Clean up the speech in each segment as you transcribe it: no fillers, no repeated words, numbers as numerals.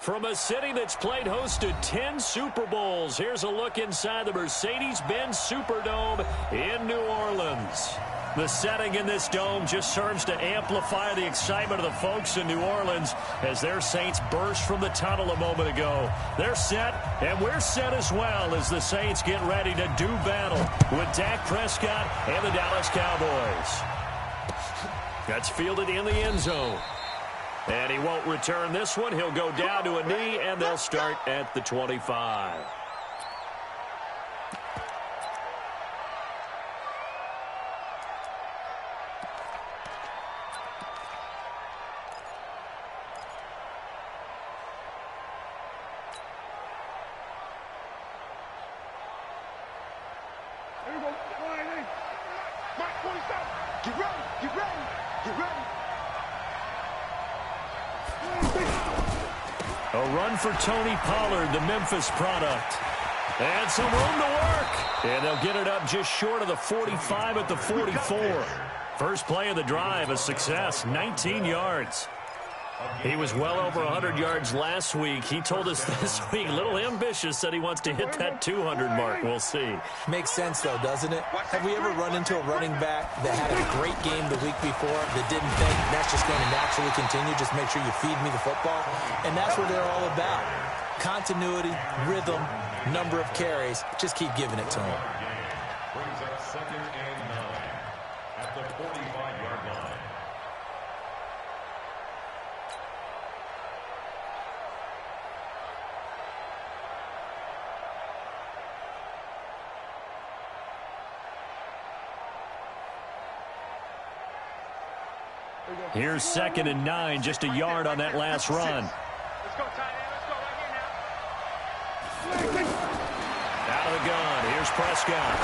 From a city that's played host to 10 Super Bowls, here's a look inside the Mercedes-Benz Superdome in New Orleans. The setting in this dome just serves to amplify the excitement of the folks in New Orleans as their Saints burst from the tunnel a moment ago. They're set, and we're set as well as the Saints get ready to do battle with Dak Prescott and the Dallas Cowboys. That's fielded in the end zone. And he won't return this one. He'll go down to a knee, and they'll start at the 25. A run for Tony Pollard, the Memphis product. And some room to work. And they'll get it up just short of the 45 at the 44. First play of the drive, a success, 19 yards. He was well over 100 yards last week. He told us this week, a little ambitious, said he wants to hit that 200 mark. We'll see. Makes sense, though, doesn't it? Have we ever run into a running back that had a great game the week before that didn't think that's just going to naturally continue? Just make sure you feed me the football. And that's what they're all about. Continuity, rhythm, number of carries. Just keep giving it to him. Brings up 2nd and 9 at the 45-yard line. Here's 2nd and 9, just a yard on that last run. Let's go, tight end. Let's go right here now. Out of the gun, here's Prescott.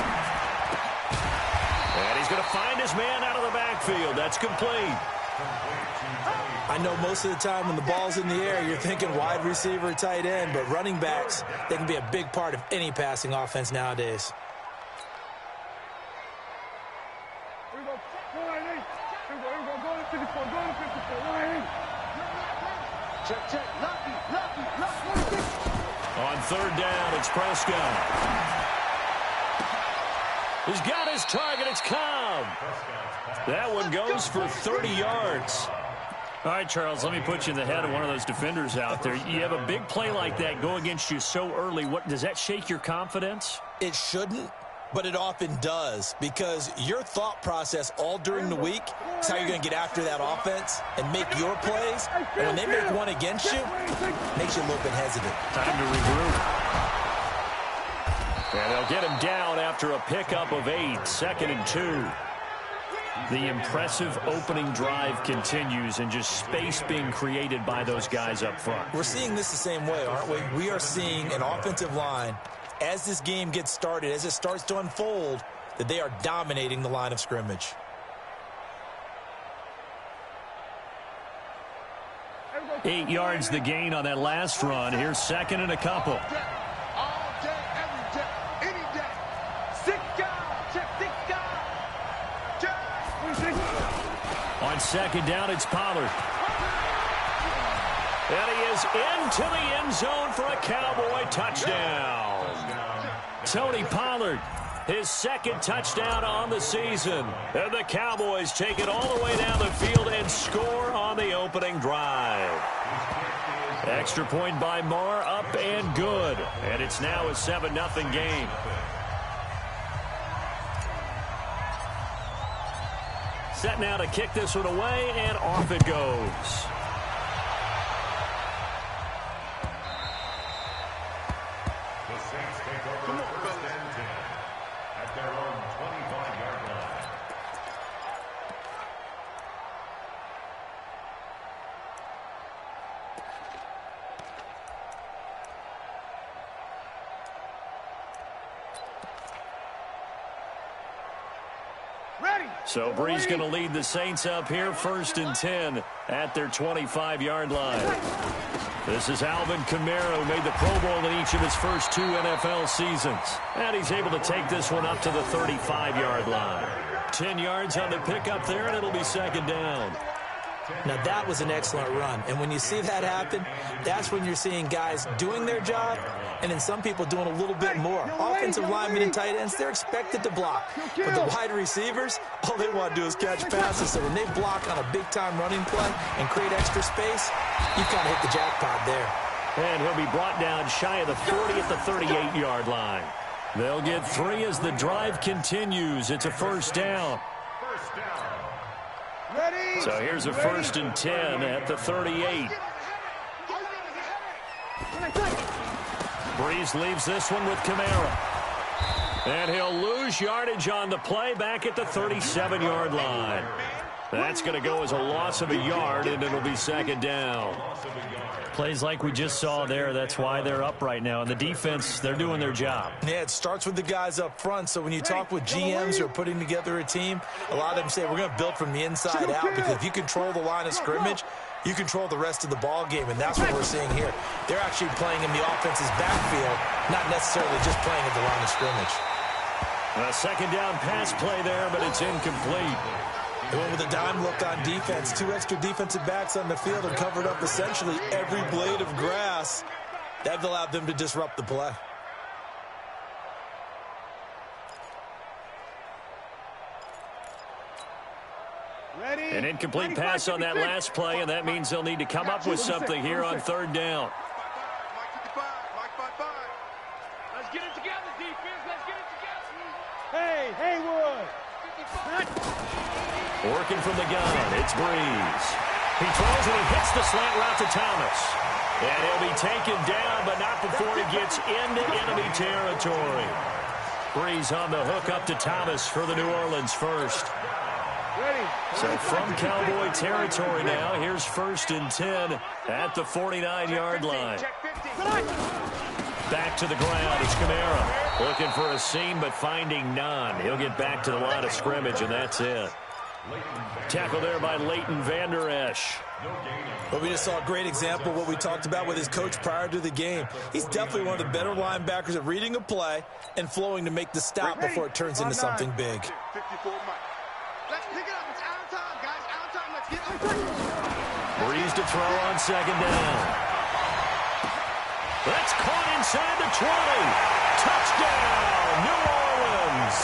And he's going to find his man out of the backfield. That's complete. I know most of the time when the ball's in the air, you're thinking wide receiver, tight end, but running backs, they can be a big part of any passing offense nowadays. On 3rd down, it's Prescott. He's got his target. It's Cobb. That one goes for 30 yards. All right, Charles, let me put you in the head of one of those defenders out there. You have a big play like that go against you so early. What does that shake your confidence? It shouldn't, but it often does, because your thought process all during the week is how you're going to get after that offense and make your plays. And when they make one against you, it makes you a little bit hesitant. Time to regroup. And they'll get him down after a pickup of 8, 2nd and 2. The impressive opening drive continues, and just space being created by those guys up front. We're seeing this the same way, aren't we? We are seeing an offensive line, as this game gets started, as it starts to unfold, that they are dominating the line of scrimmage. Eight yards the gain on that last run. Here's 2nd and a couple. On 2nd down, it's Pollard. And he is into the end zone for a Cowboy touchdown. Tony Pollard, his 2nd touchdown on the season. And the Cowboys take it all the way down the field and score on the opening drive. Extra point by Marr, up and good. And it's now a 7-0 game. Set now to kick this one away, and off it goes. The Saints take over 1st and 10 at their own 25-yard line. So Bree's going to lead the Saints up here, 1st and 10 at their 25-yard line. This is Alvin Kamara, who made the Pro Bowl in each of his first 2 NFL seasons. And he's able to take this one up to the 35-yard line. 10 yards on the pickup there, and it'll be 2nd down. Now, that was an excellent run. And when you see that happen, that's when you're seeing guys doing their job and then some people doing a little bit more. Offensive linemen and tight ends, they're expected to block. But the wide receivers, all they want to do is catch passes. So when they block on a big-time running play and create extra space, you kind of hit the jackpot there. And he'll be brought down shy of the 40 at the 38-yard line. They'll get 3 as the drive continues. It's a first down. So here's a 1st and 10 at the 38. Breeze leaves this one with Kamara. And he'll lose yardage on the play back at the 37-yard line. That's going to go as a loss of a yard, and it'll be 2nd down. Plays like we just saw there, that's why they're up right now. And the defense, they're doing their job. Yeah, it starts with the guys up front. So when you talk with GMs who are putting together a team, a lot of them say we're going to build from the inside out, because if you control the line of scrimmage, you control the rest of the ball game, and that's what we're seeing here. They're actually playing in the offense's backfield, not necessarily just playing at the line of scrimmage. A 2nd down pass play there, but it's incomplete. They went with a dime look on defense. 2 extra defensive backs on the field and covered up essentially every blade of grass. That allowed them to disrupt the play. An incomplete pass on that last play, and that means they'll need to come up with something here on 3rd down. Let's get it together, defense. Let's get it together. Hey, Haywood. Working from the gun, it's Breeze. He throws and he hits the slant route to Thomas. And he'll be taken down, but not before he gets into enemy territory. Breeze on the hook up to Thomas for the New Orleans 1st. So from Cowboy territory now, here's 1st and 10 at the 49-yard line. Back to the ground, it's Kamara. Looking for a seam, but finding none. He'll get back to the line of scrimmage, and that's it. Tackle there by Leighton Vander Esch. But we just saw a great example of what we talked about with his coach prior to the game. He's definitely one of the better linebackers at reading a play and flowing to make the stop before it turns into something big. Let's pick it up. It's out of time, guys. Out of time. Let's get it. Breeze to throw on 2nd down. That's caught inside the 20. Touchdown, New Orleans.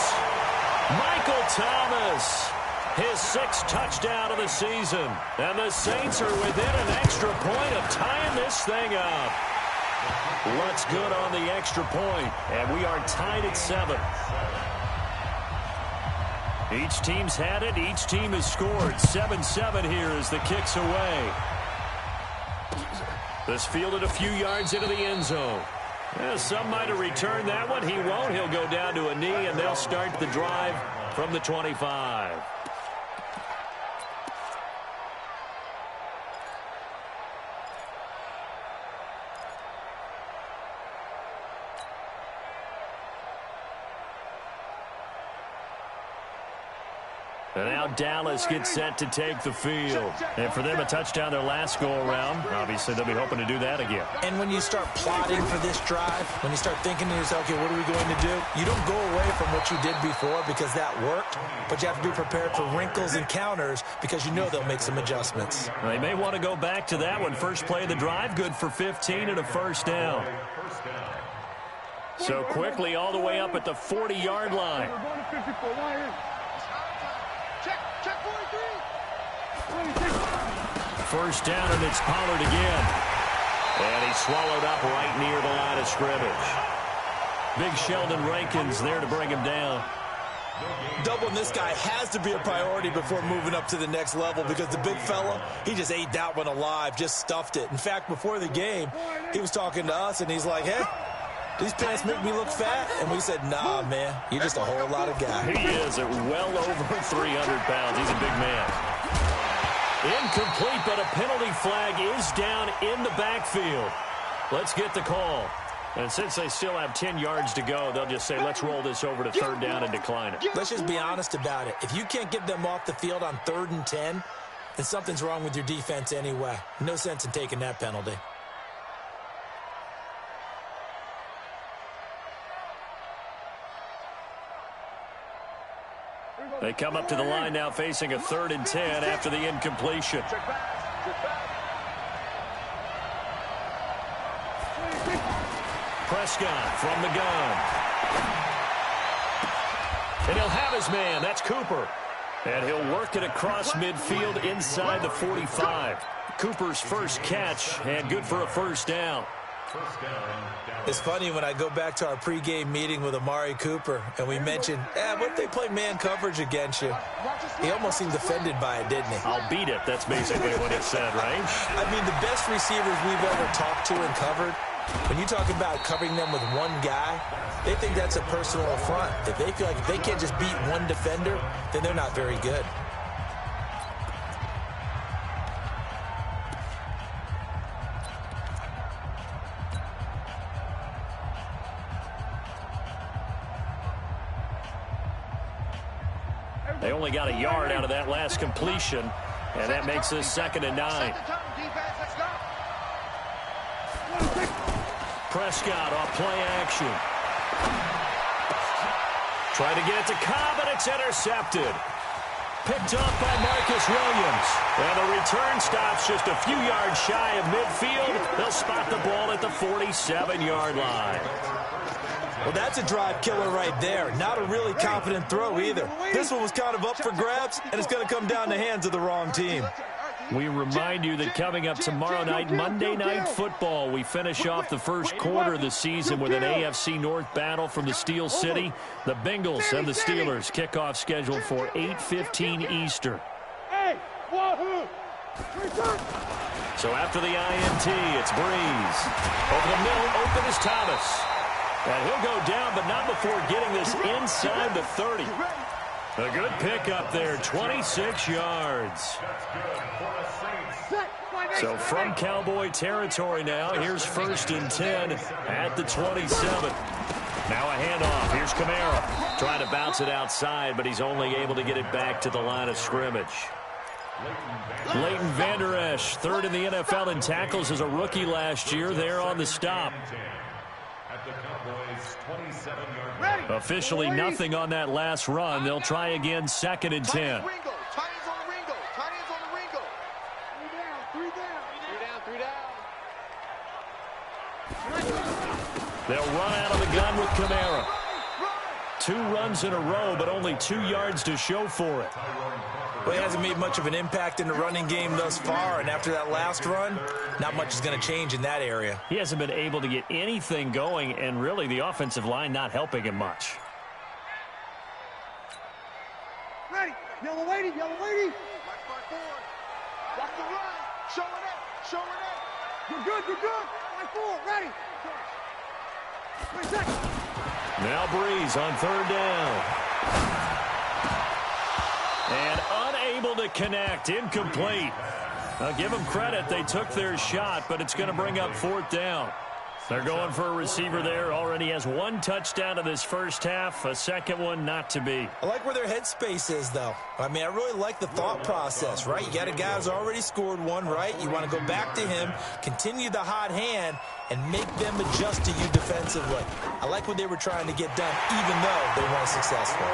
Michael Thomas, his 6th touchdown of the season. And the Saints are within an extra point of tying this thing up. Looks good on the extra point, and we are tied at 7. Each team's had it. Each team has scored. 7-7 here as the kick's away. This fielded a few yards into the end zone. Some might have returned that one. He won't. He'll go down to a knee, and they'll start the drive from the 25. And now Dallas gets set to take the field. And for them, a touchdown their last go-around. Obviously, they'll be hoping to do that again. And when you start plotting for this drive, when you start thinking to yourself, okay, what are we going to do? You don't go away from what you did before because that worked, but you have to be prepared for wrinkles and counters because you know they'll make some adjustments. Well, they may want to go back to that one. First play of the drive, good for 15 and a first down. So quickly all the way up at the 40-yard line. Check 43. First down, and it's Pollard again. And he's swallowed up right near the line of scrimmage. Big Sheldon Rankins there to bring him down. Doubling this guy has to be a priority before moving up to the next level because the big fella, he just ate that one alive, just stuffed it. In fact, before the game, he was talking to us, and he's like, hey, these pants make me look fat? And we said, nah, man, you're just a whole lot of guy. He is at well over 300 pounds. He's a big man. Incomplete, but a penalty flag is down in the backfield. Let's get the call. And since they still have 10 yards to go, they'll just say, let's roll this over to 3rd down and decline it. Let's just be honest about it. If you can't get them off the field on 3rd and 10, then something's wrong with your defense anyway. No sense in taking that penalty. They come up to the line now facing a 3rd and 10 after the incompletion. Prescott from the gun. And he'll have his man. That's Cooper. And he'll work it across midfield inside the 45. Cooper's first catch, and good for a first down. It's funny when I go back to our pregame meeting with Amari Cooper, and we mentioned, what if they play man coverage against you? He almost seemed offended by it, didn't he? I'll beat it. That's basically what he said, right? I mean, the best receivers we've ever talked to and covered, when you talk about covering them with one guy, they think that's a personal affront. If they feel like if they can't just beat one defender, then they're not very good. They only got a yard out of that last completion, and that makes this 2nd and 9. Prescott off play action. Trying to get it to Cobb, and it's intercepted. Picked up by Marcus Williams. And the return stops just a few yards shy of midfield. They'll spot the ball at the 47-yard line. Well, that's a drive killer right there. Not a really confident throw either. This one was kind of up for grabs, and it's going to come down the hands of the wrong team. We remind you that coming up tomorrow night, Monday Night Football, we finish off the first quarter of the season with an AFC North battle from the Steel City. The Bengals and the Steelers kickoff scheduled for 8:15 Eastern. So after the INT, it's Breeze. Over the middle, open is Thomas. And he'll go down, but not before getting this inside the 30. A good pickup there, 26 yards. So from Cowboy territory now, here's 1st and 10 at the 27. Now a handoff. Here's Kamara. Trying to bounce it outside, but he's only able to get it back to the line of scrimmage. Leighton Vander Esch, 3rd in the NFL in tackles as a rookie last year. There on the stop. Officially nothing on that last run. They'll try again, 2nd and 10. They'll run out of the gun with Kamara. 2 runs in a row, but only 2 yards to show for it. Well, he hasn't made much of an impact in the running game thus far, and after that last run, not much is going to change in that area. He hasn't been able to get anything going, and really the offensive line not helping him much. Ready, yellow lady, yellow lady. Watch the run. Show it up, show it up. You're good, you're good. Line 4, ready. Now Breeze on 3rd down. And unable to connect, incomplete. I'll give them credit. They took their shot, but it's going to bring up 4th down. They're going for a receiver there. Already has 1 touchdown in this first half. A second one not to be. I like where their headspace is, though. I mean, I really like the thought process, right? You got a guy who's already scored 1, right? You want to go back to him, continue the hot hand, and make them adjust to you defensively. I like what they were trying to get done, even though they weren't successful.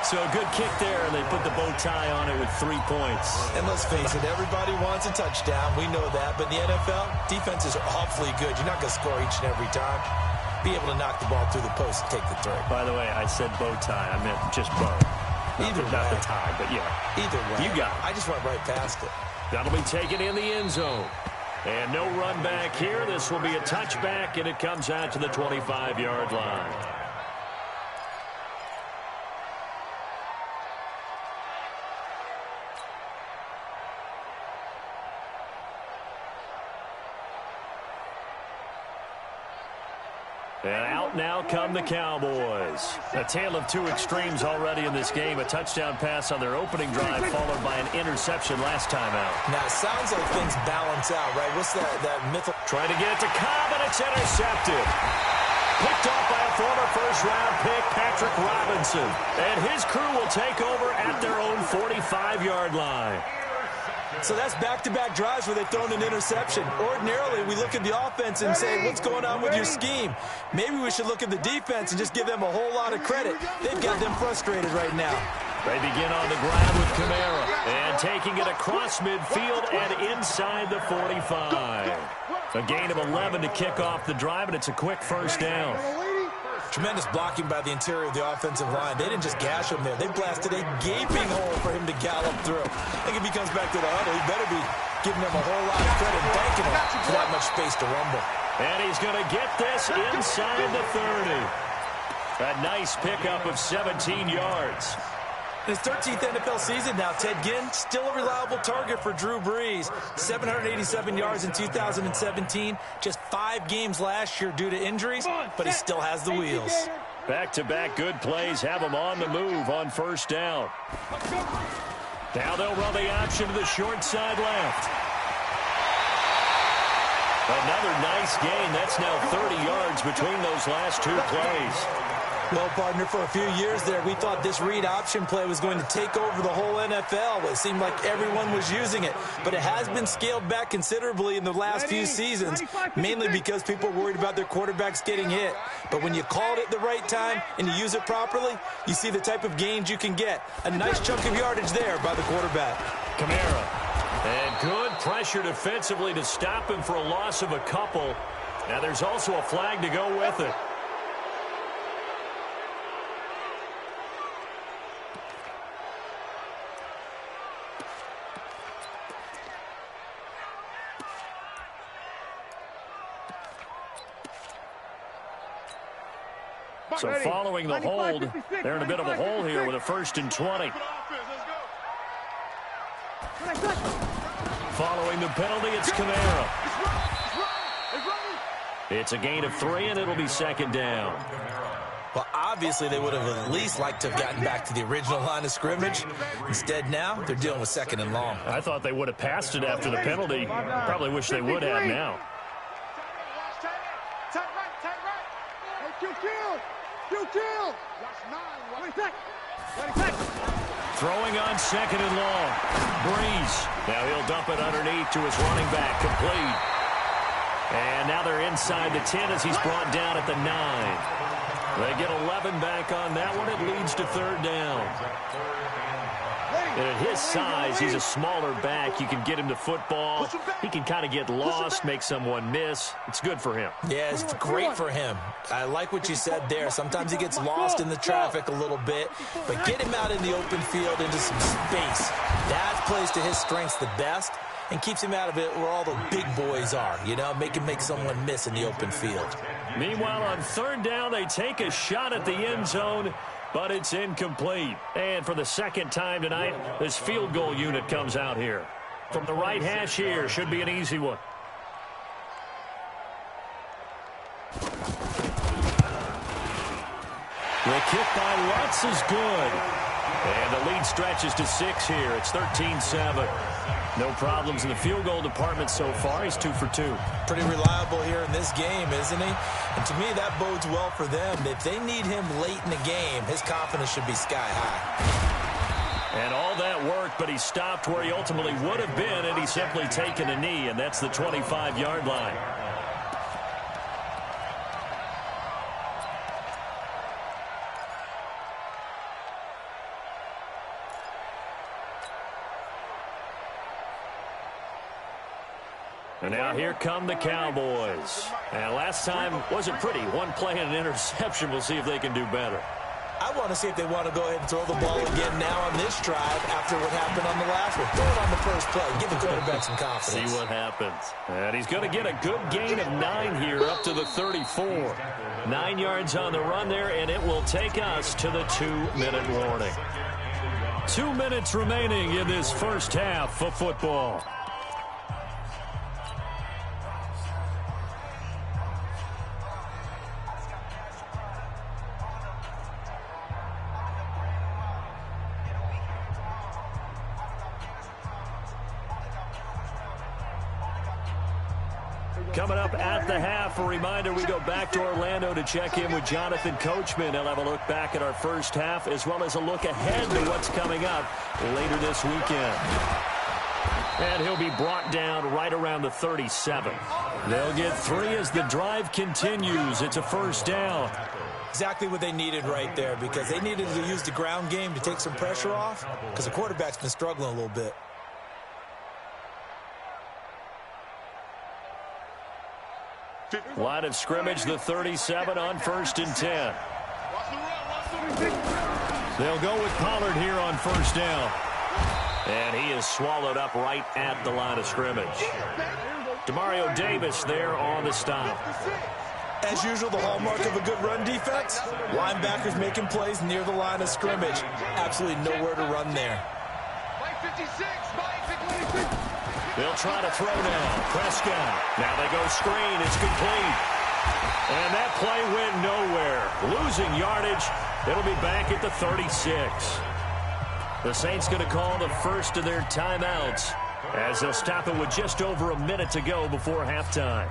So a good kick there, and they put the bow tie on it with 3 points. And let's face it, everybody wants a touchdown. We know that. But in the NFL, defenses are awfully good. You're not going to score each and every time. Be able to knock the ball through the post and take the throw. By the way, I said bow tie. I meant just bow. Not the tie, but yeah. Either way. You got it. I just went right past it. That'll be taken in the end zone. And no run back here. This will be a touchback, and it comes out to the 25-yard line. And out now come the Cowboys. A tale of 2 extremes already in this game. A touchdown pass on their opening drive, followed by an interception last time out. Now, it sounds like things balance out, right? What's that mythical? Trying to get it to Cobb, and it's intercepted. Picked off by a former first-round pick, Patrick Robinson. And his crew will take over at their own 45-yard line. So that's back-to-back drives where they've thrown an interception. Ordinarily, we look at the offense and say, what's going on with your scheme? Maybe we should look at the defense and just give them a whole lot of credit. They've got them frustrated right now. They begin on the ground with Kamara. And taking it across midfield and inside the 45. A gain of 11 to kick off the drive, and it's a quick first down. Tremendous blocking by the interior of the offensive line. They didn't just gash him there. They blasted a gaping hole for him to gallop through. I think if he comes back to the huddle, he better be giving them a whole lot of credit and thanking him for that much space to rumble. And he's going to get this inside the 30. A nice pickup of 17 yards. In his 13th NFL season now, Ted Ginn, still a reliable target for Drew Brees. 787 yards in 2017. Just 5 games last year due to injuries, but he still has the wheels. Back-to-back good plays have him on the move on first down. Now they'll run the option to the short side left. Another nice gain. That's now 30 yards between those last 2 plays. Well, partner, for a few years there, we thought this read option play was going to take over the whole NFL. It seemed like everyone was using it, but it has been scaled back considerably in the last few seasons, mainly because people are worried about their quarterbacks getting hit. But when you call it at the right time and you use it properly, you see the type of gains you can get. A nice chunk of yardage there by the quarterback. Kamara. And good pressure defensively to stop him for a loss of a couple. Now there's also a flag to go with it. So following the hold, they're in a bit of a hole here with a 1st and 20. Following the penalty, it's Kamara. It's a gain of 3, and it'll be 2nd down. Well, obviously, they would have at least liked to have gotten back to the original line of scrimmage. Instead, now, they're dealing with 2nd and long. I thought they would have passed it after the penalty. Probably wish they would have now. Throwing on 2nd and long. Breeze. Now he'll dump it underneath to his running back. Complete. And now they're inside the 10 as he's brought down at the 9. They get 11 back on that one. It leads to 3rd down. And at his size, he's a smaller back. You can get him to football. He can kind of get lost, make someone miss. It's good for him. Yeah, it's great for him. I like what you said there. Sometimes he gets lost in the traffic a little bit, but get him out in the open field into some space. That plays to his strengths the best and keeps him out of it where all the big boys are, you know, make someone miss in the open field. Meanwhile, on 3rd down, they take a shot at the end zone, but it's incomplete. And for the 2nd time tonight, this field goal unit comes out here. From the right hash here, should be an easy one. The kick by Lutz is good. And the lead stretches to 6 here. It's 13-7. No problems in the field goal department so far. He's 2 for 2. Pretty reliable here in this game, isn't he? And to me, that bodes well for them. If they need him late in the game, his confidence should be sky high. And all that worked, but he stopped where he ultimately would have been, and he's simply taken a knee, and that's the 25-yard line. And now here come the Cowboys. And last time wasn't pretty. One play and an interception. We'll see if they can do better. I want to see if they want to go ahead and throw the ball again now on this drive after what happened on the last one. Throw it on the first play. Give the quarterback some confidence. See what happens. And he's going to get a good gain of 9 here up to the 34. 9 yards on the run there, and it will take us to the 2-minute warning. 2 minutes remaining in this first half of football. Coming up at the half, a reminder, we go back to Orlando to check in with Jonathan Coachman. He'll have a look back at our first half as well as a look ahead to what's coming up later this weekend. And he'll be brought down right around the 37. They'll get 3 as the drive continues. It's a first down. Exactly what they needed right there, because they needed to use the ground game to take some pressure off, because the quarterback's been struggling a little bit. Line of scrimmage, the 37 on 1st and 10. They'll go with Pollard here on first down. And he is swallowed up right at the line of scrimmage. Demario Davis there on the stop. As usual, the hallmark of a good run defense, linebackers making plays near the line of scrimmage. Absolutely nowhere to run there. They'll try to throw now. Prescott. Now they go screen. It's complete. And that play went nowhere. Losing yardage. It'll be back at the 36. The Saints going to call the first of their timeouts as they'll stop it with just over a minute to go before halftime.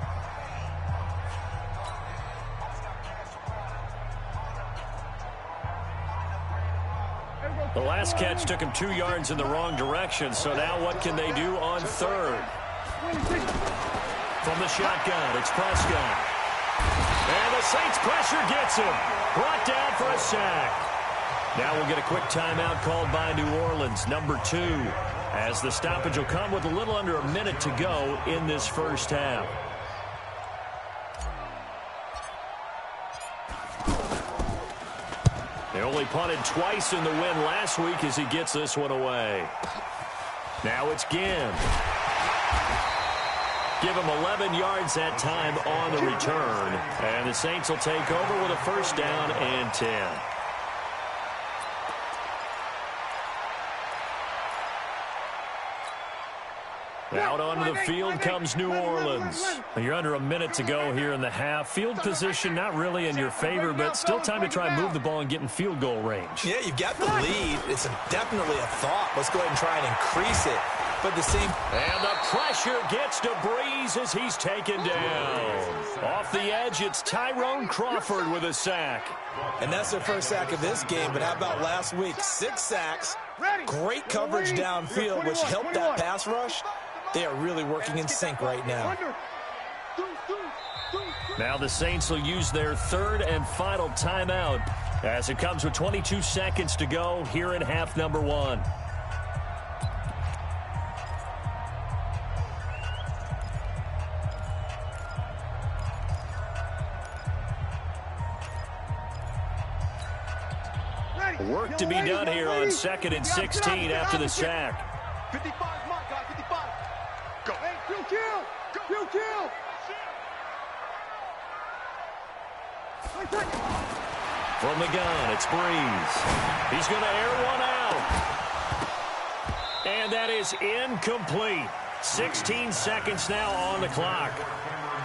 The last catch took him 2 yards in the wrong direction, so now what can they do on third? From the shotgun, it's Prescott. And the Saints pressure gets him. Brought down for a sack. Now we'll get a quick timeout called by New Orleans, number 2, as the stoppage will come with a little under a minute to go in this first half. They only punted twice in the win last week as he gets this one away. Now it's Ginn. Give him 11 yards that time on the return. And the Saints will take over with a first down and 10. Out onto the field comes New Orleans. You're under a minute to go here in the half. Field position not really in your favor, but still time to try and move the ball and get in field goal range. Yeah, you've got the lead. It's definitely a thought. Let's go ahead and try and increase it. But the same... And the pressure gets to Breeze as he's taken down. Off the edge, it's Tyrone Crawford with a sack. And that's their first sack of this game, but how about last week? 6 sacks, great coverage downfield, which helped that pass rush. They are really working in sync right now. Now the Saints will use their third and final timeout as it comes with 22 seconds to go here in half number 1. Work to be done here on 2nd and 16 after the sack. 55 mark, guy, 55. Go. Hey, kill. Go. Kill. From the gun, it's Breeze. He's going to air one out. And that is incomplete. 16 seconds now on the clock.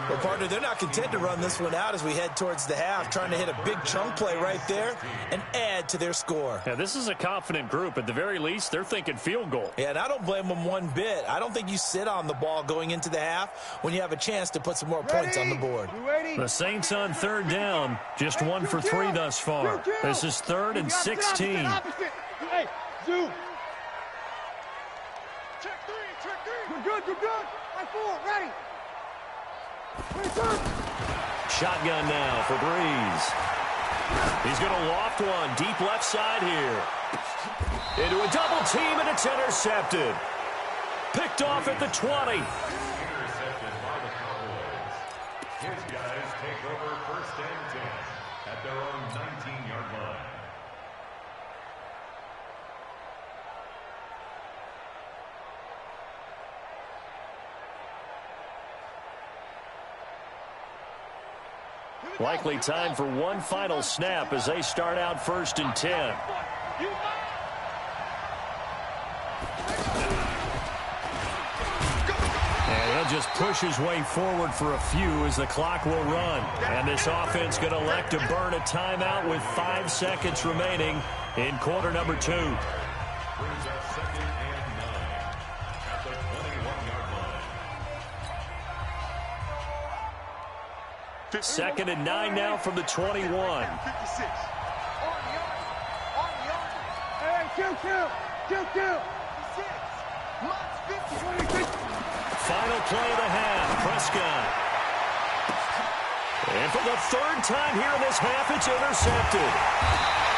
Well, partner, they're not content to run this one out as we head towards the half, trying to hit a big chunk play right there and add to their score. Yeah, this is a confident group. At the very least, they're thinking field goal. Yeah, and I don't blame them one bit. I don't think you sit on the ball going into the half when you have a chance to put some more points on the board. The Saints on third down, just 1 for 3 thus far. This is 3rd and 16. Hey, zoom. Check 3. You're good. Right forward, ready. Shotgun now for Breeze. He's going to loft one deep left side here. Into a double team, and it's intercepted. Picked off at the 20. Intercepted by the Cowboys. His guys take over 1st and 10 at their own 19-yard line. Likely time for one final snap as they start out 1st and 10. And he'll just push his way forward for a few as the clock will run. And this offense going to elect to burn a timeout with 5 seconds remaining in quarter number 2. Brings up 2nd and 9 at the 21-yard line. 2nd and 9 now from the 21. 56. Hey, kill. 56. Lots 50. final play of the half. Prescott. And for the third time here in this half, it's intercepted.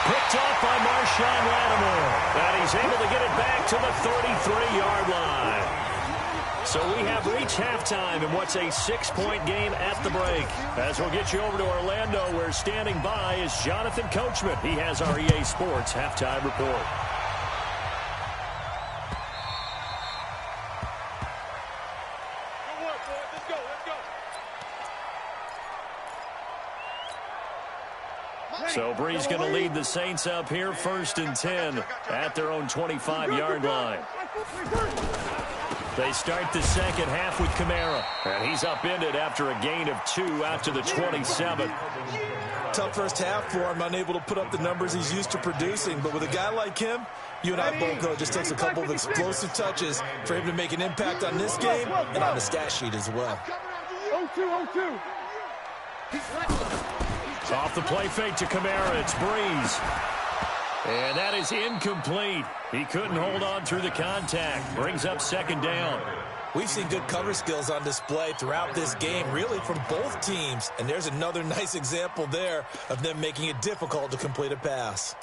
Picked off by Marshawn Lattimore. And he's able to get it back to the 33-yard line. So we have reached halftime in what's a 6-point game at the break. As we'll get you over to Orlando, where standing by is Jonathan Coachman. He has our EA Sports halftime report. So Bree's going to lead the Saints up here, 1st and 10 at their own 25-yard line. They start the second half with Kamara, and he's upended after a gain of 2 out to the 27. Tough first half for him, unable to put up the numbers he's used to producing. But with a guy like him, you and I both know it just takes a couple of explosive touches for him to make an impact on this game and on the stat sheet as well. 0-2. Off the play fake to Kamara, it's Breeze. And that is incomplete. He couldn't hold on through the contact. Brings up 2nd down. We've seen good cover skills on display throughout this game, really from both teams. And there's another nice example there of them making it difficult to complete a pass.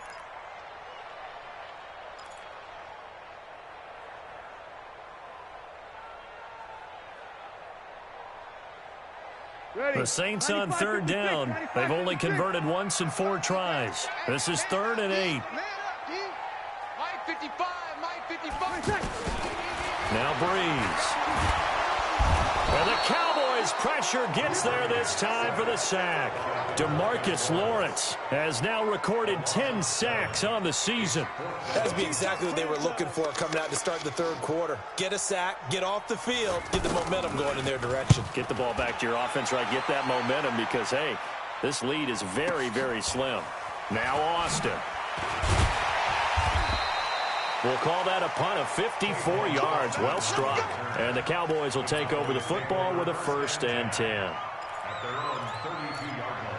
The Saints on 3rd down. They've only converted once in 4 tries. This is 3rd and 8. Now Breeze. And the Cowboys pressure gets there this time for the sack. DeMarcus Lawrence has now recorded 10 sacks on the season. That would be exactly what they were looking for coming out to start the 3rd quarter. Get a sack, get off the field, get the momentum going in their direction. Get the ball back to your offense, right? Get that momentum because, hey, this lead is very, very slim. Now Austin. We'll call that a punt of 54 yards. Well struck. And the Cowboys will take over the football with a 1st and 10. At their own 32-yard line.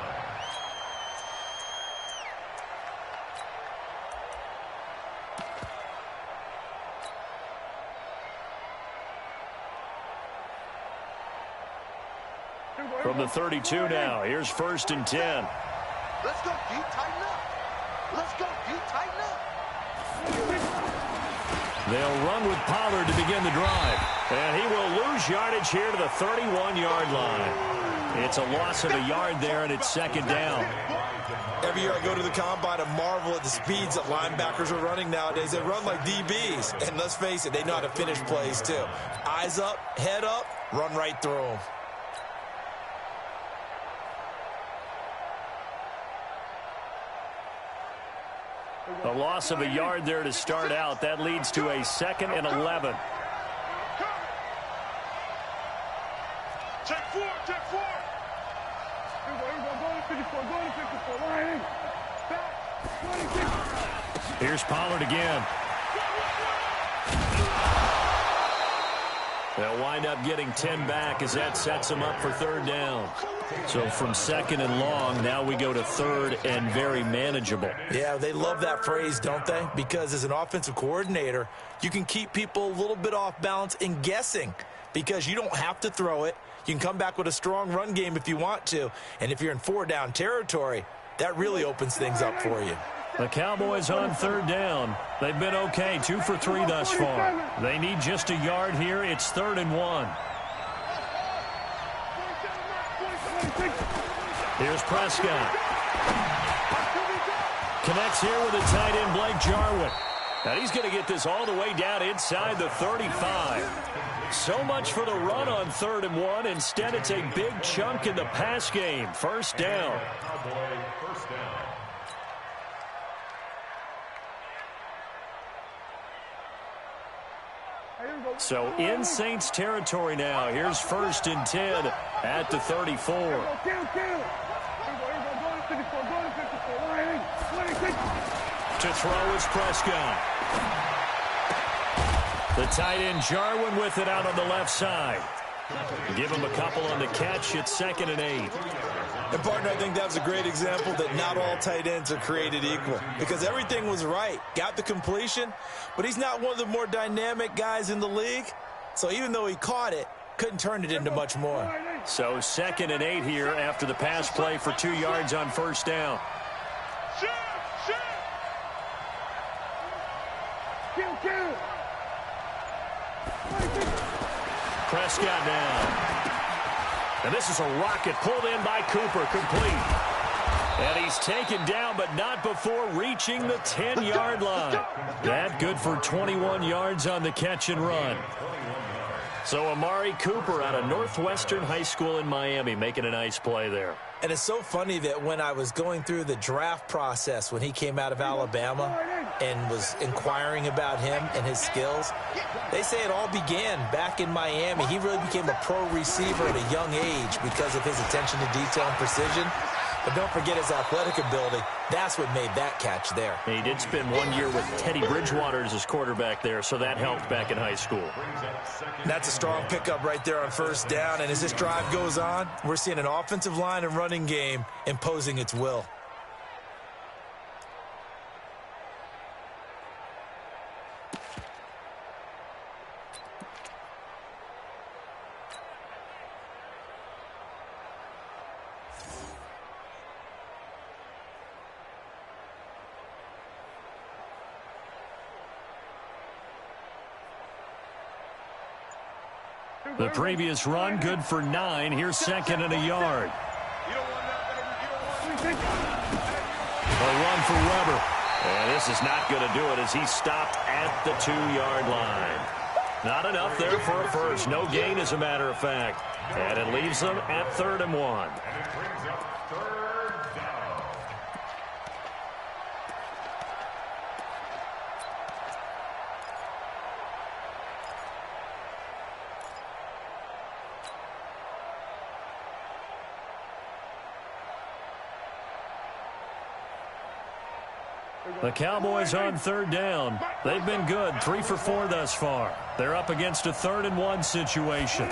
From the 32 now, here's 1st and 10. Let's go, D. Tighten up. Let's go, D. Tighten up. They'll run with Pollard to begin the drive. And he will lose yardage here to the 31-yard line. It's a loss of a yard there, and it's 2nd down. Every year I go to the combine and marvel at the speeds that linebackers are running nowadays. They run like DBs. And let's face it, they know how to finish plays too. Eyes up, head up, run right through them. A loss of a yard there to start out. That leads to a 2nd and 11. Check 4. Here's Pollard again. They'll wind up getting 10 back as that sets them up for 3rd down. So from 2nd and long, now we go to 3rd and very manageable. Yeah, they love that phrase, don't they? Because as an offensive coordinator, you can keep people a little bit off balance and guessing because you don't have to throw it. You can come back with a strong run game if you want to. And if you're in 4-down territory, that really opens things up for you. The Cowboys on 3rd down. They've been okay, 2 for 3 thus far. They need just a yard here. It's 3rd and 1. Here's Prescott. Connects here with a tight end, Blake Jarwin. And he's going to get this all the way down inside the 35. So much for the run on 3rd and 1. Instead, it's a big chunk in the pass game. 1st down. Cowboy 1st down. So in Saints territory now. Here's 1st and 10 at the 34. To throw is Prescott. The tight end Jarwin with it out on the left side. Give him a couple on the catch. It's 2nd and 8. And, partner, I think that was a great example that not all tight ends are created equal because everything was right. Got the completion, but he's not one of the more dynamic guys in the league. So even though he caught it, couldn't turn it into much more. So 2nd and 8 here after the pass play for 2 yards on first down. Prescott now. And this is a rocket pulled in by Cooper, complete. And he's taken down, but not before reaching the 10-yard line. That good for 21 yards on the catch and run. So Amari Cooper out of Northwestern High School in Miami making a nice play there. And it's so funny that when I was going through the draft process when he came out of Alabama and was inquiring about him and his skills, they say it all began back in Miami. He really became a pro receiver at a young age because of his attention to detail and precision. But don't forget his athletic ability. That's what made that catch there. He did spend 1 year with Teddy Bridgewater as his quarterback there, so that helped back in high school. That's a strong pickup right there on first down. And as this drive goes on, we're seeing an offensive line and running game imposing its will. The previous run, good for 9. Here's 2nd and a yard. A run for Weber. And this is not going to do it as he stopped at the 2-yard line. Not enough there for a first. No gain, as a matter of fact. And it leaves them at 3rd and 1. And it brings up 3rd down. The Cowboys on 3rd down. They've been good, 3 for 4 thus far. They're up against a 3rd and 1 situation.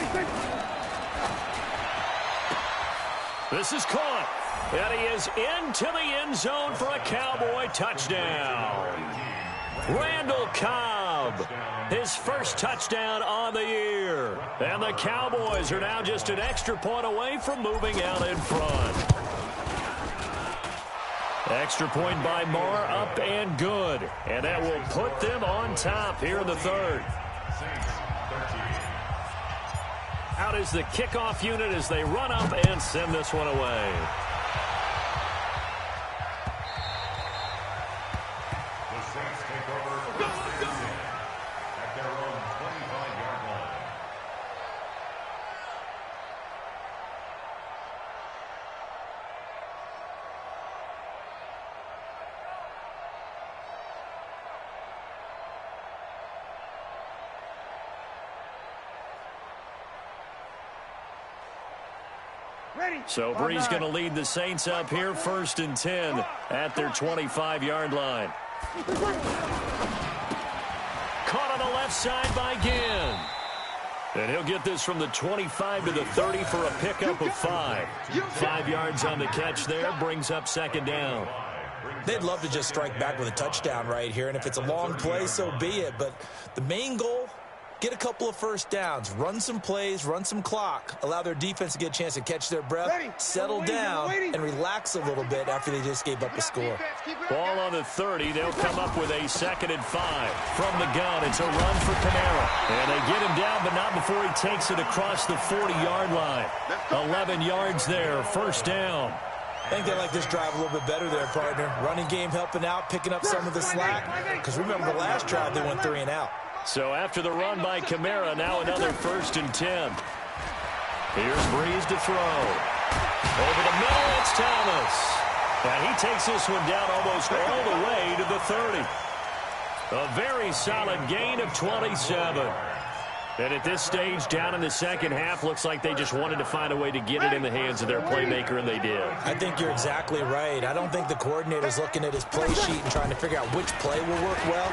This is caught. And he is into the end zone for a Cowboy touchdown. Randall Cobb, his first touchdown on the year. And the Cowboys are now just an extra point away from moving out in front. Extra point by Marr, up and good. And that will put them on top here in the 3rd. Out is the kickoff unit as they run up and send this one away. The Saints take over first and 10 at their own 25-yard line. So Bree's going to lead the Saints up here, 1st and 10 at their 25-yard line. Caught on the left side by Ginn. And he'll get this from the 25 to the 30 for a pickup of 5. 5 yards on the catch there, brings up 2nd down. They'd love to just strike back with a touchdown right here, and if it's a long play, so be it. But the main goal, get a couple of first downs, run some plays, run some clock, allow their defense to get a chance to catch their breath, settle down, and relax a little bit after they just gave up a score. Ball on the 30. They'll come up with a 2nd and 5. From the gun, it's a run for Kamara. And they get him down, but not before he takes it across the 40-yard line. 11 yards there, 1st down. I think they like this drive a little bit better there, partner. Running game helping out, picking up some of the slack. Because remember the last drive, they went 3 and out. So after the run by Kamara, now another 1st and 10. Here's Breeze to throw. Over the middle, it's Thomas. And he takes this one down almost all the way to the 30. A very solid gain of 27. And at this stage, down in the second half, looks like they just wanted to find a way to get it in the hands of their playmaker, and they did. I think you're exactly right. I don't think the coordinator's looking at his play sheet and trying to figure out which play will work well.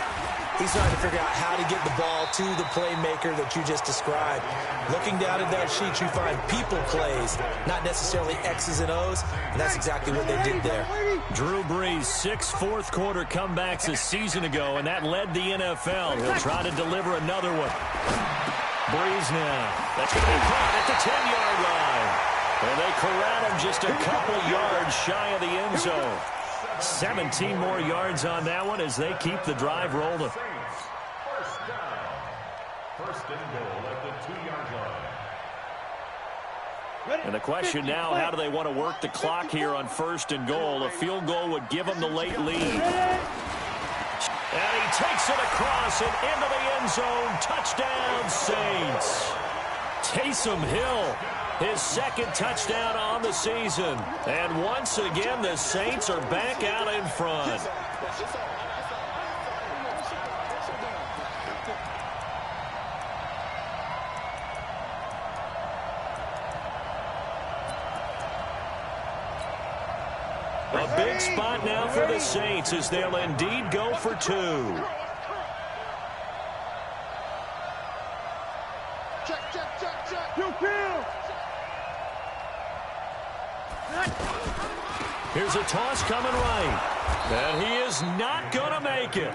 He's trying to figure out how to get the ball to the playmaker that you just described. Looking down at that sheet, you find people plays, not necessarily X's and O's, and that's exactly what they did there. Drew Brees, 6 fourth-quarter comebacks a season ago, and that led the NFL. He'll try to deliver another one. Breeze now. That's going to be caught at the 10-yard line. And they corral him just a couple yards shy of the end zone. 17 more yards on that one as they keep the drive rolling. First down. First and goal at the 2-yard line. And the question now, how do they want to work the clock here on first and goal? A field goal would give them the late lead. And he takes it across and into the end zone. Touchdown, Saints. Taysom Hill, his second touchdown on the season. And once again, the Saints are back out in front. A big spot now for the Saints as they'll indeed go for two. Here's a toss coming right. And he is not going to make it.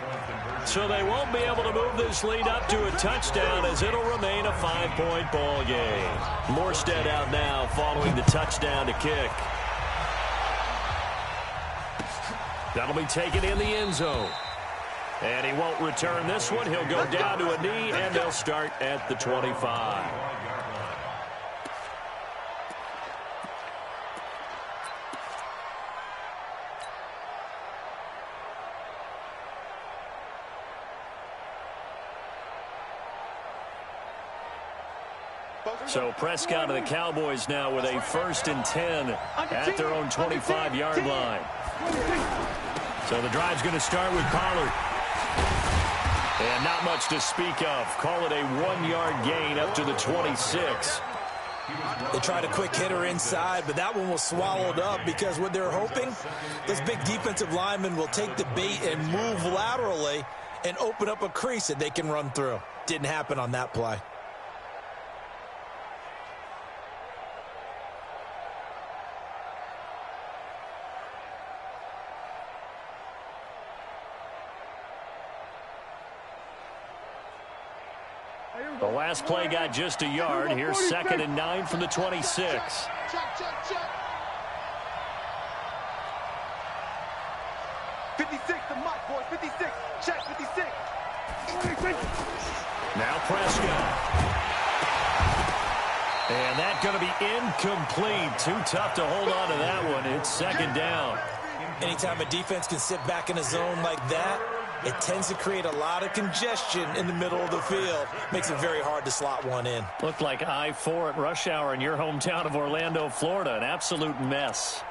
So they won't be able to move this lead up to a touchdown as it'll remain a 5-point ball game. Morstead out now following the touchdown to kick. That'll be taken in the end zone. And he won't return this one. He'll go down to a knee, and they'll start at the 25. So Prescott and the Cowboys now with a 1st and 10 at their own 25-yard line. So the drive's going to start with Pollard. And not much to speak of. Call it a 1-yard gain up to the 26. They tried a quick hitter inside, but that one was swallowed up because what they're hoping, those big defensive linemen will take the bait and move laterally and open up a crease that they can run through. Didn't happen on that play. The last play got just a yard. Here's 2nd and 9 from the 26. Check. 56, the mic, boy. 56. Check, 56. Now Prescott. And that's going to be incomplete. Too tough to hold on to that one. It's 2nd down. Anytime a defense can sit back in a zone like that, it tends to create a lot of congestion in the middle of the field. Makes it very hard to slot one in. Looked like I-4 at rush hour in your hometown of Orlando, Florida. An absolute mess.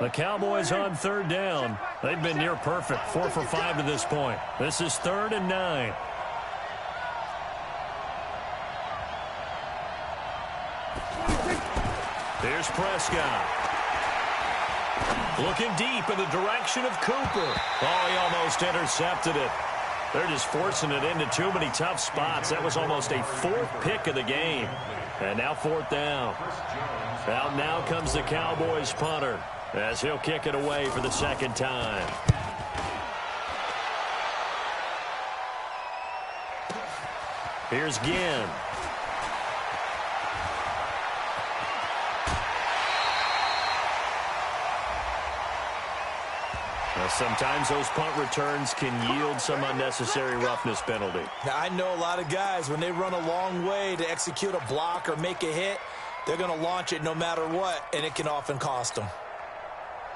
The Cowboys on 3rd down. They've been near perfect. 4 for 5 to this point. This is 3rd and 9. Here's Prescott. Looking deep in the direction of Cooper. Oh, he almost intercepted it. They're just forcing it into too many tough spots. That was almost a 4th pick of the game. And now 4th down. Out now comes the Cowboys punter as he'll kick it away for the 2nd time. Here's Ginn. Sometimes those punt returns can yield some unnecessary roughness penalty. Now, I know a lot of guys, when they run a long way to execute a block or make a hit, they're going to launch it no matter what, and it can often cost them.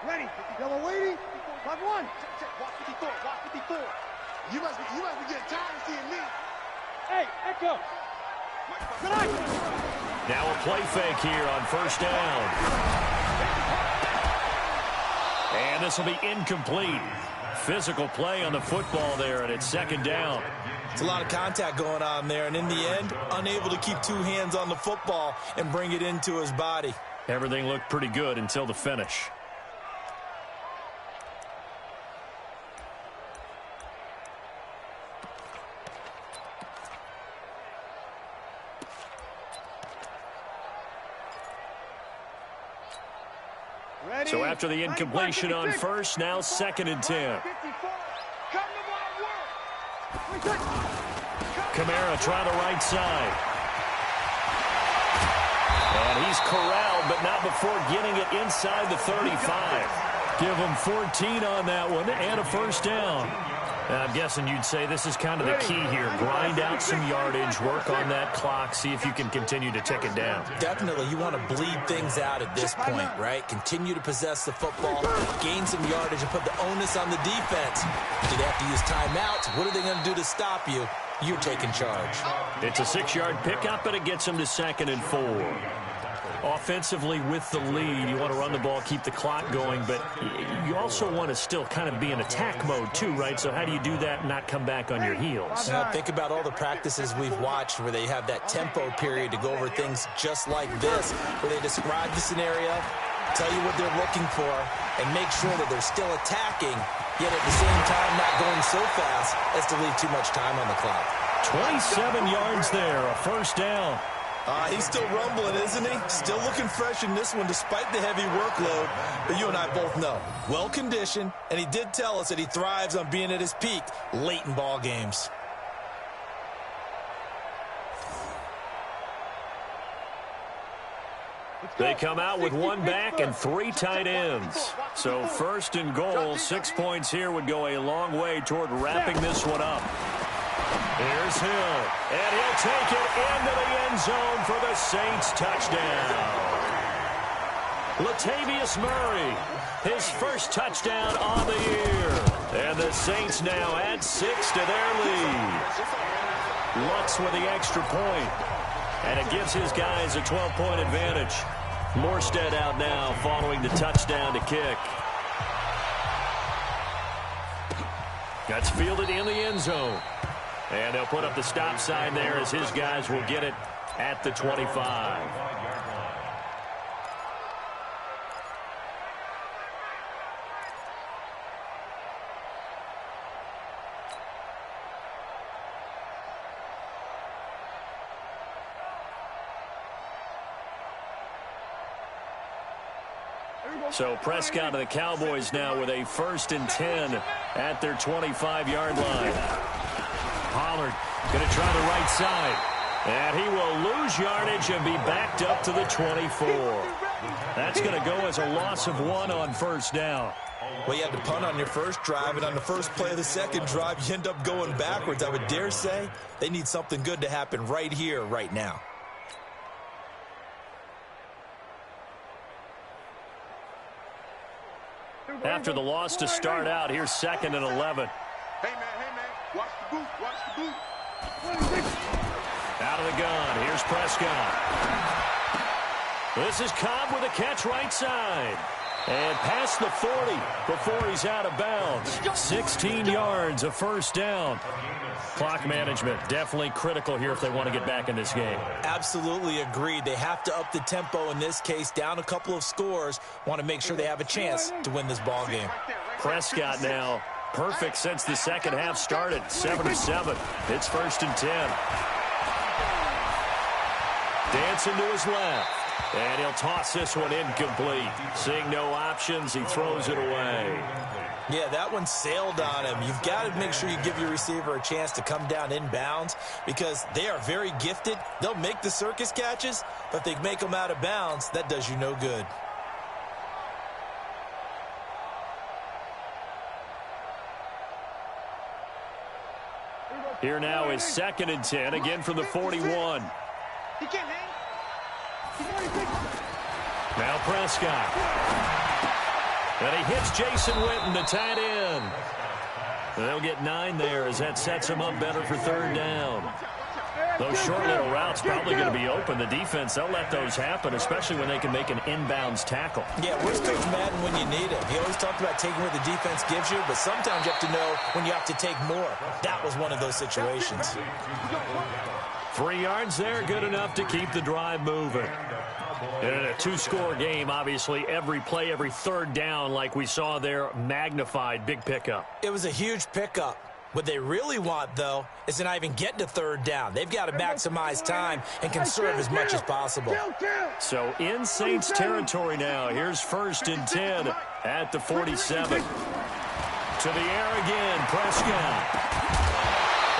Ready, yellow lady, 5-1. Check, watch 54, watch 54. You must be getting tired of seeing me. Hey, Echo. Good night. Now a play fake here on 1st down. And this will be incomplete. Physical play on the football there, and it's 2nd down. It's a lot of contact going on there, and in the end, unable to keep 2 hands on the football and bring it into his body. Everything looked pretty good until the finish. So after the incompletion on first, now 2nd and 10. Kamara trying the right side. And he's corralled, but not before getting it inside the 35. Give him 14 on that one and a first down. I'm guessing you'd say this is kind of the key here. Grind out some yardage, work on that clock, see if you can continue to tick it down. Definitely. You want to bleed things out at this point, right? Continue to possess the football, gain some yardage, and put the onus on the defense. Do they have to use timeouts? What are they going to do to stop you? You're taking charge. It's a 6-yard pickup, and it gets them to 2nd and 4. Offensively with the lead, you want to run the ball, keep the clock going, but you also want to still kind of be in attack mode too, right? So how do you do that and not come back on your heels? Now, think about all the practices we've watched where they have that tempo period to go over things just like this, where they describe the scenario, tell you what they're looking for, and make sure that they're still attacking, yet at the same time not going so fast as to leave too much time on the clock. 27 yards there, a first down. He's still rumbling, isn't he? Still looking fresh in this one despite the heavy workload. But you and I both know, well-conditioned, and he did tell us that he thrives on being at his peak late in ball games. They come out with one back and 3 tight ends. So 1st and goal, 6 points here would go a long way toward wrapping this one up. Here's Hill, and he'll take it into the end zone for the Saints touchdown. Latavius Murray, his first touchdown on the year. And the Saints now add 6 to their lead. Lutz with the extra point, and it gives his guys a 12-point advantage. Morstead out now following the touchdown to kick. That's fielded in the end zone. And they'll put up the stop sign there as his guys will get it at the 25. So Prescott and the Cowboys now with a 1st and 10 at their 25-yard line. Pollard going to try the right side. And he will lose yardage and be backed up to the 24. That's going to go as a loss of 1 on first down. Well, you had to punt on your first drive, and on the first play of the second drive, you end up going backwards. I would dare say they need something good to happen right here, right now. After the loss to start out, here's 2nd and 11. Hey, man, watch the boot, watch the boot. Out of the gun, here's Prescott. This is Cobb with a catch right side. And past the 40 before he's out of bounds. 16 yards, a first down. Clock management definitely critical here if they want to get back in this game. Absolutely agreed. They have to up the tempo in this case, down a couple of scores. Want to make sure they have a chance to win this ball game. Prescott now perfect since the second half started. 7-7. It's 1st and 10. Dancing to his left. And he'll toss this one incomplete. Seeing no options, he throws it away. Yeah, that one sailed on him. You've got to make sure you give your receiver a chance to come down inbounds because they are very gifted. They'll make the circus catches, but if they make them out of bounds, that does you no good. Here now is 2nd and 10, again from the 41. Now Prescott. And he hits Jason Witten, the tight end. They'll get 9 there as that sets him up better for 3rd down. Those short little routes probably going to be open. The defense, they'll let those happen, especially when they can make an inbounds tackle. Yeah, where's Coach Madden when you need him? He always talked about taking what the defense gives you, but sometimes you have to know when you have to take more. That was one of those situations. 3 yards there, good enough to keep the drive moving. And in a 2-score game, obviously, every play, every 3rd down, like we saw there, magnified, big pickup. It was a huge pickup. What they really want, though, is to not even get to third down. They've got to maximize time and conserve as much as possible. So in Saints territory now. Here's 1st and 10 at the 47. To the air again, Prescott.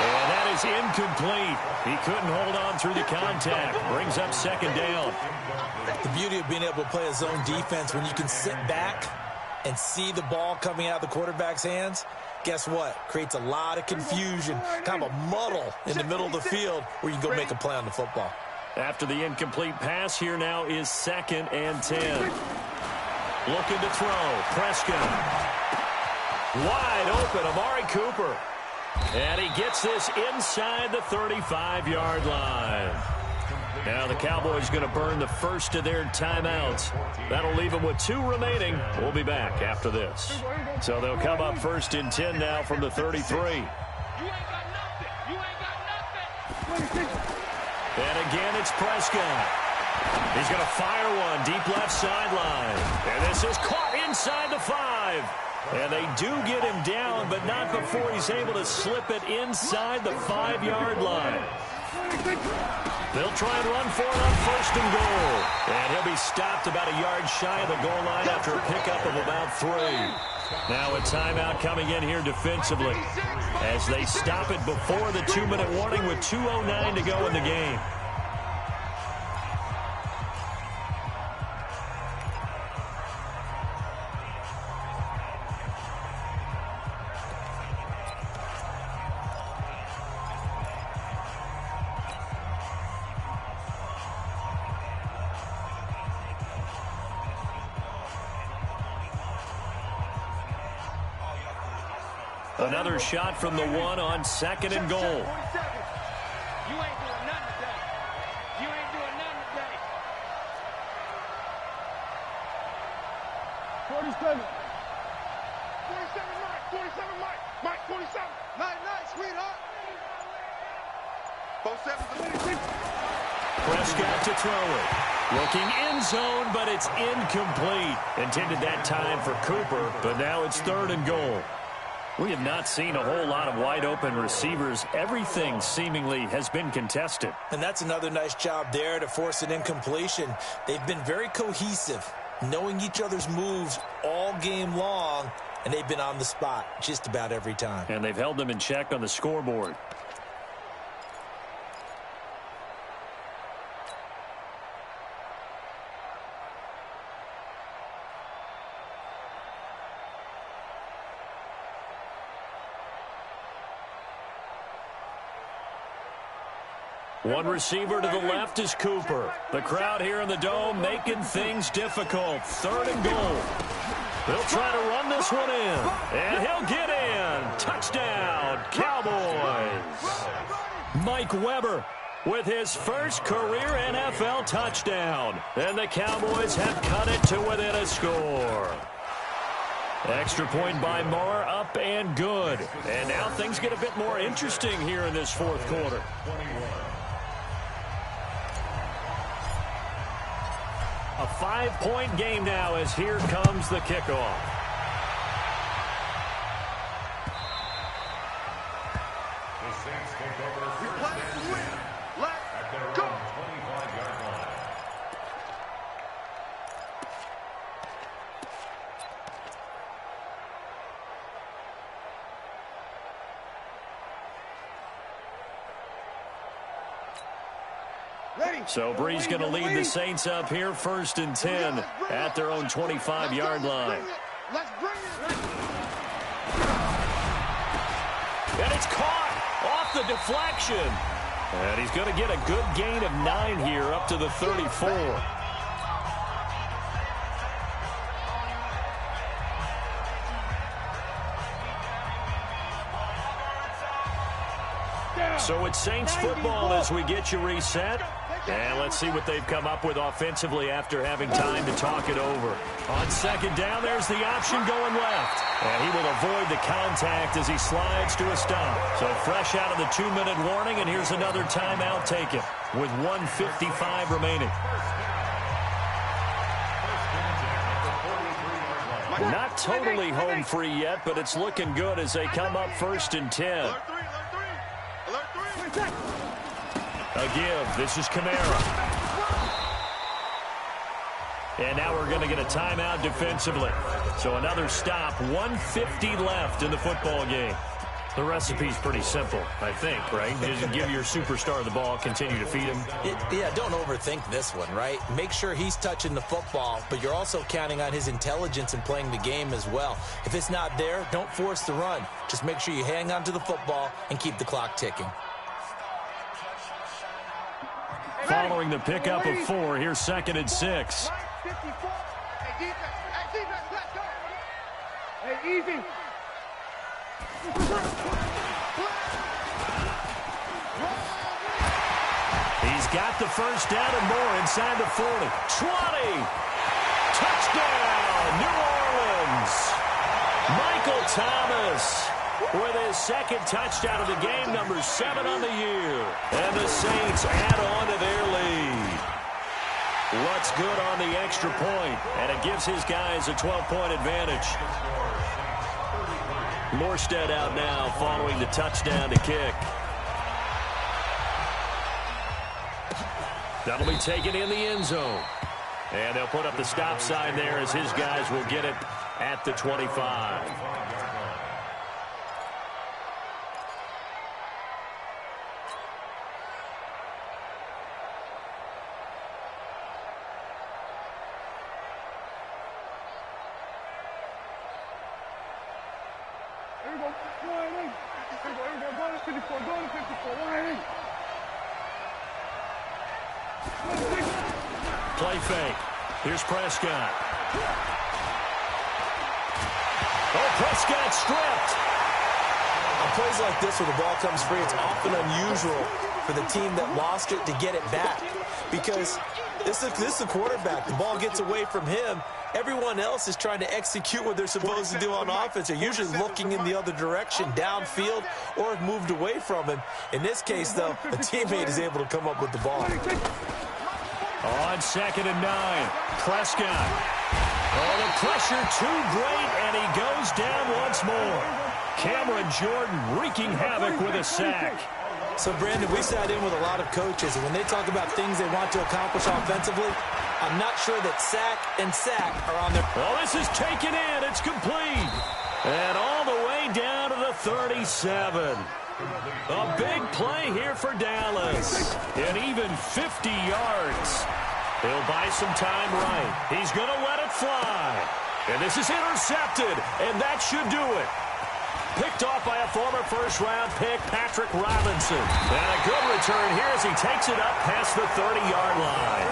And that is incomplete. He couldn't hold on through the contact. Brings up 2nd down. The beauty of being able to play a zone defense when you can sit back and see the ball coming out of the quarterback's hands, guess what? Creates a lot of confusion, kind of a muddle in the middle of the field where you can go make a play on the football. After the incomplete pass, here now is 2nd and 10. Looking to throw. Prescott. Wide open, Amari Cooper. And he gets this inside the 35-yard line. Now the Cowboys going to burn the first of their timeouts. That'll leave them with 2 remaining. We'll be back after this. So they'll come up 1st and 10 now from the 33. And again, it's Prescott. He's going to fire one deep left sideline. And this is caught inside the 5. And they do get him down, but not before he's able to slip it inside the 5-yard line. They'll try and run for it on 1st and goal. And he'll be stopped about a yard shy of the goal line after a pickup of about 3. Now a timeout coming in here defensively as they stop it before the 2-minute warning with 2:09 to go in the game. Another shot from the 1 on 2nd and goal. You ain't doing nothing today. You ain't doing nothing today. 47. 47, Mike. 47, Mike. Mike, 47. Night, sweetheart. 47. Prescott to throw it. Looking end zone, but it's incomplete. Intended that time for Cooper, but now it's 3rd and goal. We have not seen a whole lot of wide-open receivers. Everything seemingly has been contested. And that's another nice job there to force an incompletion. They've been very cohesive, knowing each other's moves all game long, and they've been on the spot just about every time. And they've held them in check on the scoreboard. One receiver to the left is Cooper. The crowd here in the Dome making things difficult. 3rd and goal. They'll try to run this one in. And he'll get in. Touchdown, Cowboys. Mike Weber with his first career NFL touchdown. And the Cowboys have cut it to within a score. Extra point by Moore, up and good. And now things get a bit more interesting here in this 4th quarter. A 5-point game now as here comes the kickoff. The Saints take over first and 10 at their own 25-yard line. So Bree's going to lead the Saints up here 1st and 10 at their own 25-yard line. Let's bring it. And it's caught off the deflection. And he's going to get a good gain of 9 here up to the 34. So it's Saints football as we get you reset. And let's see what they've come up with offensively after having time to talk it over. On 2nd down, there's the option going left. And he will avoid the contact as he slides to a stop. So fresh out of the 2-minute warning, and here's another timeout taken with 1:55 remaining. Not totally home free yet, but it's looking good as they come up 1st and 10. A give. This is Kamara. And now we're going to get a timeout defensively. So another stop, 1:50 left in the football game. The recipe's pretty simple, I think, right? Just give your superstar the ball, continue to feed him. Yeah, don't overthink this one, right? Make sure he's touching the football, but you're also counting on his intelligence in playing the game as well. If it's not there, don't force the run. Just make sure you hang on to the football and keep the clock ticking. Following the pickup of 4, here's 2nd and 6. Hey, easy. He's got the first down and more inside the 40. 20. Touchdown, New Orleans. Michael Thomas with his 2nd touchdown of the game, number 7 on the year. And the Saints add on to their lead. What's good on the extra point, and it gives his guys a 12-point advantage. Morstead out now following the touchdown to kick. That'll be taken in the end zone. And they'll put up the stop sign there as his guys will get it at the 25. Play fake. Here's Prescott. Oh, Prescott stripped. On plays like this where the ball comes free, it's often unusual for the team that lost it to get it back. Because this is the quarterback. The ball gets away from him. Everyone else is trying to execute what they're supposed to do on offense. They're usually looking in the other direction, downfield, or have moved away from him. In this case, though, a teammate is able to come up with the ball. On 2nd and 9, Prescott. Oh, the pressure too great, and he goes down once more. Cameron Jordan wreaking havoc with a sack. So, Brandon, we sat in with a lot of coaches, and when they talk about things they want to accomplish offensively, I'm not sure that sack and sack are on their... Well, this is taken in. It's complete. And all the way down to the 37. A big play here for Dallas. And even 50 yards. He'll buy some time right. He's going to let it fly. And this is intercepted. And that should do it. Picked off by a former first-round pick, Patrick Robinson. And a good return here as he takes it up past the 30-yard line.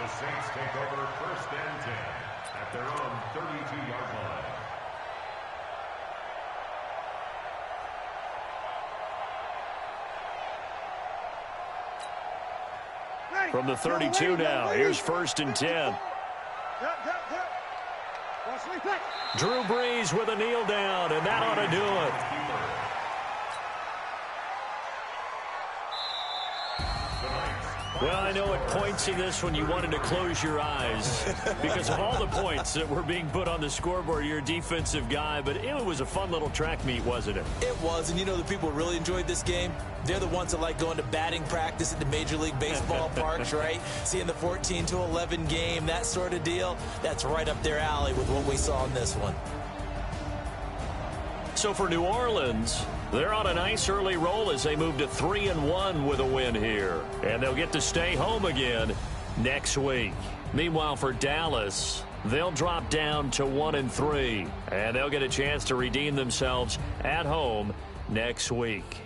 The Saints take over 1st and 10 at their own 32-yard line. From the 32 now, here's 1st and 10. Drew Brees with a kneel down, and that ought to do it. Well, I know at points in this when you wanted to close your eyes because of all the points that were being put on the scoreboard. You're a defensive guy, but it was a fun little track meet, wasn't it? It was, and you know the people who really enjoyed this game? They're the ones that like going to batting practice at the Major League Baseball parks, right? Seeing the 14-11 game, that sort of deal. That's right up their alley with what we saw in this one. So for New Orleans, they're on a nice early roll as they move to 3-1 with a win here. And they'll get to stay home again next week. Meanwhile, for Dallas, they'll drop down to 1-3. And they'll get a chance to redeem themselves at home next week.